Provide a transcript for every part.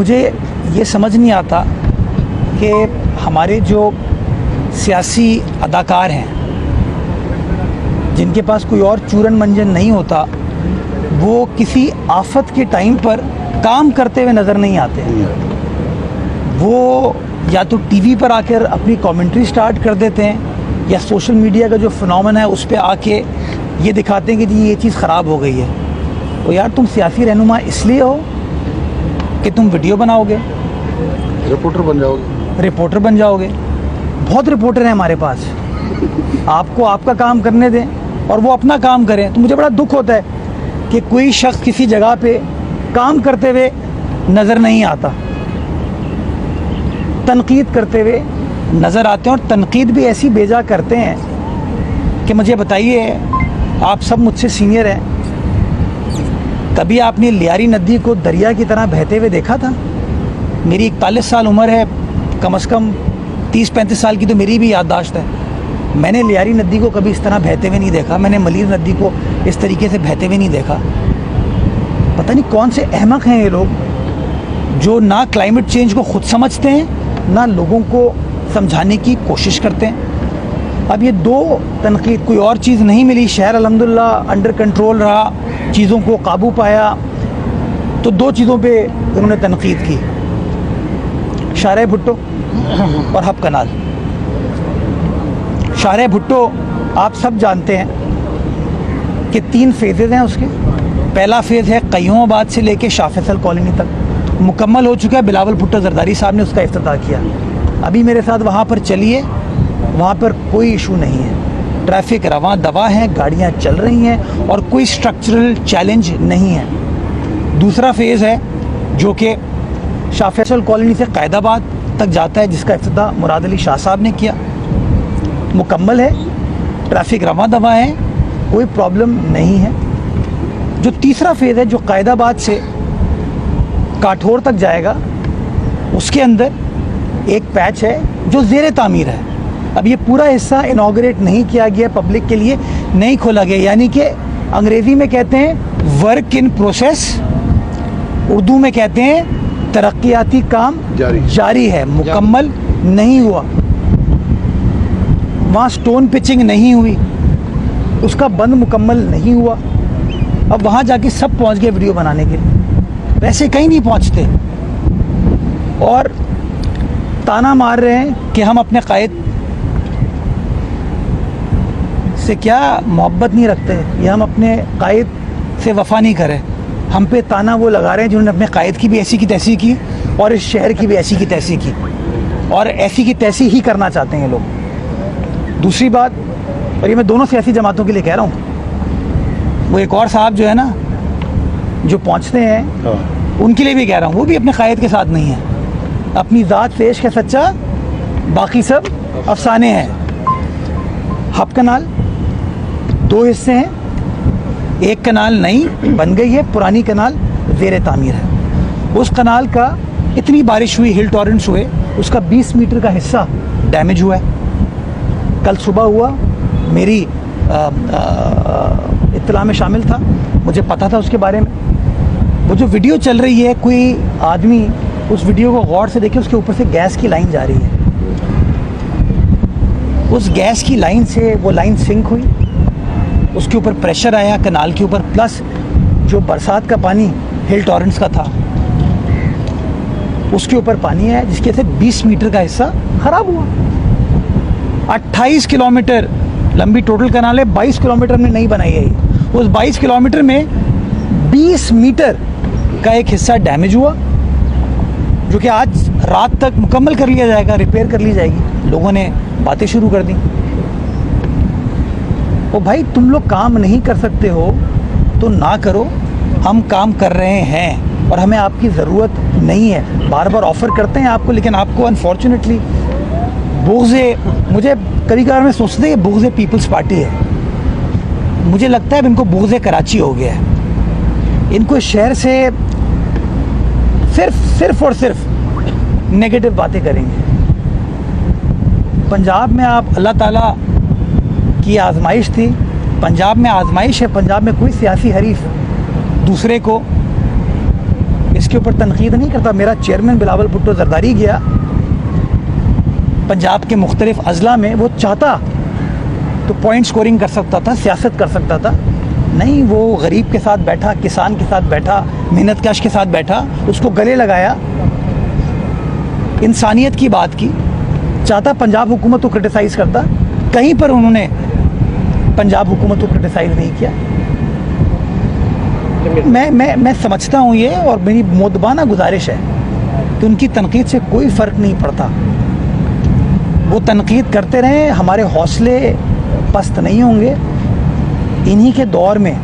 मुझे ये समझ नहीं आता कि हमारे जो सियासी अदाकार हैं जिनके पास कोई और चूरन मंजन नहीं होता, वो किसी आफत के टाइम पर काम करते हुए नज़र नहीं आते। वो या तो टीवी पर आकर अपनी कमेंट्री स्टार्ट कर देते हैं या सोशल मीडिया का जो फिनोमेना है उस पर आके ये दिखाते हैं कि जी ये चीज़ ख़राब हो गई है। तो यार तुम सियासी रहनुमा इसलिए हो कि तुम वीडियो बनाओगे, रिपोर्टर बन जाओगे। बहुत रिपोर्टर हैं हमारे पास, आपको आपका काम करने दें और वो अपना काम करें। तो मुझे बड़ा दुख होता है कि कोई शख्स किसी जगह पे काम करते हुए नज़र नहीं आता, तनकीद करते हुए नज़र आते हैं और तनकीद भी ऐसी बेजा करते हैं कि मुझे बताइए, आप सब मुझसे सीनियर हैं, कभी आपने लियारी नदी को दरिया की तरह बहते हुए देखा था? मेरी 41 साल उम्र है, कम से कम 30-35 साल की तो मेरी भी याददाश्त है। मैंने लियारी नदी को कभी इस तरह बहते हुए नहीं देखा, मैंने मलीर नदी को इस तरीके से बहते हुए नहीं देखा। पता नहीं कौन से अहमक हैं ये लोग जो ना क्लाइमेट चेंज को ख़ुद समझते हैं ना लोगों को समझाने की कोशिश करते हैं। अब ये दो तनकीद, कोई और चीज़ नहीं मिली, शहर अल्हम्दुलिल्लाह अंडर कंट्रोल रहा, चीज़ों को काबू पाया, तो दो चीज़ों पे उन्होंने तनकीद की, शाहरे भुट्टो और हब कनाल। शाहरे भुट्टो आप सब जानते हैं कि 3 फेजेज़ हैं उसके। पहला फ़ेज़ है क़य्यूमाबाद से लेके शाह फैसल कॉलोनी तक मुकम्मल हो चुका है। बिलावल भुट्टो ज़रदारी साहब ने उसका इफ्तिताह किया। अभी मेरे साथ वहाँ पर चलिए, वहाँ पर कोई इशू नहीं है, ट्रैफिक रवां दवा है, गाड़ियाँ चल रही हैं और कोई स्ट्रक्चरल चैलेंज नहीं है। दूसरा फ़ेज़ है जो कि शाह फैसल कॉलोनी से क़ायदाबाद तक जाता है, जिसका इफ्तिताह मुराद अली शाह साहब ने किया, मुकम्मल है, ट्रैफिक रवां दवा है, कोई प्रॉब्लम नहीं है। जो तीसरा फ़ेज़ है जो क़ायदाबाद से काठौर तक जाएगा, उसके अंदर एक पैच है जो ज़ेरे तामीर है। अब ये पूरा हिस्सा इनॉग्रेट नहीं किया गया, पब्लिक के लिए नहीं खोला गया, यानी कि अंग्रेज़ी में कहते हैं वर्क इन प्रोसेस, उर्दू में कहते हैं तरक्याती काम जारी है, मुकम्मल नहीं हुआ। वहाँ स्टोन पिचिंग नहीं हुई, उसका बंद मुकम्मल नहीं हुआ। अब वहाँ जाके सब पहुँच गए वीडियो बनाने के लिए, वैसे कहीं नहीं पहुँचते और ताना मार रहे हैं कि हम अपने कायद से क्या मोहब्बत नहीं रखते या हम अपने कायद से वफ़ा नहीं करें। हम पे ताना वो लगा रहे हैं जिन्होंने अपने कायद की भी ऐसी की तैसी की और इस शहर की भी ऐसी की तैसी की और ऐसी की तैसी ही करना चाहते हैं ये लोग। दूसरी बात, और ये मैं दोनों सियासी जमातों के लिए कह रहा हूँ, वो एक और साहब जो है ना जो पहुँचते हैं उनके लिए भी कह रहा हूँ, वो भी अपने कायद के साथ नहीं है, अपनी ज़ात पेश है सच्चा, बाकी सब अफसाने हैं। हब कनाल 2 हिस्से हैं, एक कनाल नई बन गई है, पुरानी कनाल ज़ेरे तामीर है। उस कनाल का इतनी बारिश हुई, हिल टॉरेंट्स हुए, उसका 20 मीटर का हिस्सा डैमेज हुआ है। कल सुबह हुआ, मेरी इत्तला में शामिल था, मुझे पता था उसके बारे में। वो जो वीडियो चल रही है, कोई आदमी उस वीडियो को गौर से देखे, उसके ऊपर से गैस की लाइन जा रही है, उस गैस की लाइन से वो लाइन सिंक हुई, उसके ऊपर प्रेशर आया कनाल के ऊपर, प्लस जो बरसात का पानी हिल टॉरेंट्स का था उसके ऊपर पानी आया, जिसके से 20 मीटर का हिस्सा ख़राब हुआ। 28 किलोमीटर लंबी टोटल कनाल है, 22 किलोमीटर में नहीं बनाई गई। उस 22 किलोमीटर में 20 मीटर का एक हिस्सा डैमेज हुआ, जो कि आज रात तक मुकम्मल कर लिया जाएगा, रिपेयर कर ली जाएगी। लोगों ने बातें शुरू कर दी। ओ भाई, तुम लोग काम नहीं कर सकते हो तो ना करो, हम काम कर रहे हैं और हमें आपकी ज़रूरत नहीं है। बार बार ऑफ़र करते हैं आपको, लेकिन आपको अनफॉर्चुनेटली बुग़्ज़े, मुझे कभी कभार मैं सोचते हैं बुग़्ज़े पीपल्स पार्टी है। मुझे लगता है अब इनको बुग़्ज़े कराची हो गया है। इनको इस शहर से सिर्फ और सिर्फ नेगेटिव बातें करेंगे। पंजाब में आप अल्लाह ताला की आजमाइश थी, पंजाब में आजमाइश है, पंजाब में कोई सियासी हरीफ दूसरे को इस उसके ऊपर तनकीद नहीं करता। मेरा चेयरमैन बिलावल भुट्टो जरदारी गया पंजाब के मुख्तलिफ अजला में, वो चाहता तो पॉइंट स्कोरिंग कर सकता था, सियासत कर सकता था। नहीं, वो गरीब के साथ बैठा, किसान के साथ बैठा, मेहनत कश के साथ बैठा, उसको गले लगाया, इंसानियत की बात की। चाहता पंजाब हुकूमत को क्रिटिसाइज़ करता, कहीं पर उन्होंने पंजाब हुकूमत को क्रिटिसाइज़ नहीं किया। मैं समझता हूँ ये, और मेरी मोदबाना गुजारिश है कि उनकी तनकीद से कोई फ़र्क नहीं पड़ता। वो तनकीद करते रहे, हमारे हौसले पस्त नहीं होंगे। इन्हीं के दौर में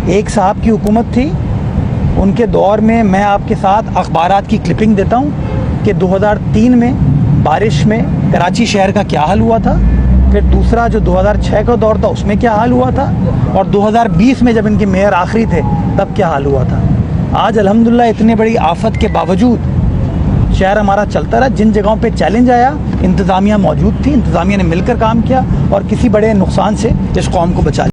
एक साहब की हुकूमत थी, उनके दौर में मैं आपके साथ अखबारात की क्लिपिंग देता हूँ कि 2003 में बारिश में कराची शहर का क्या हाल हुआ था, फिर दूसरा जो 2006 का दौर था उसमें क्या हाल हुआ था, और 2020 में जब इनके मेयर आखिरी थे तब क्या हाल हुआ था। आज अल्हम्दुलिल्लाह इतनी बड़ी आफत के बावजूद शहर हमारा चलता रहा। जिन जगहों पे चैलेंज आया, इंतज़ामिया मौजूद थी, इंतज़ामिया ने मिलकर काम किया और किसी बड़े नुकसान से इस कौम को बचा लिया।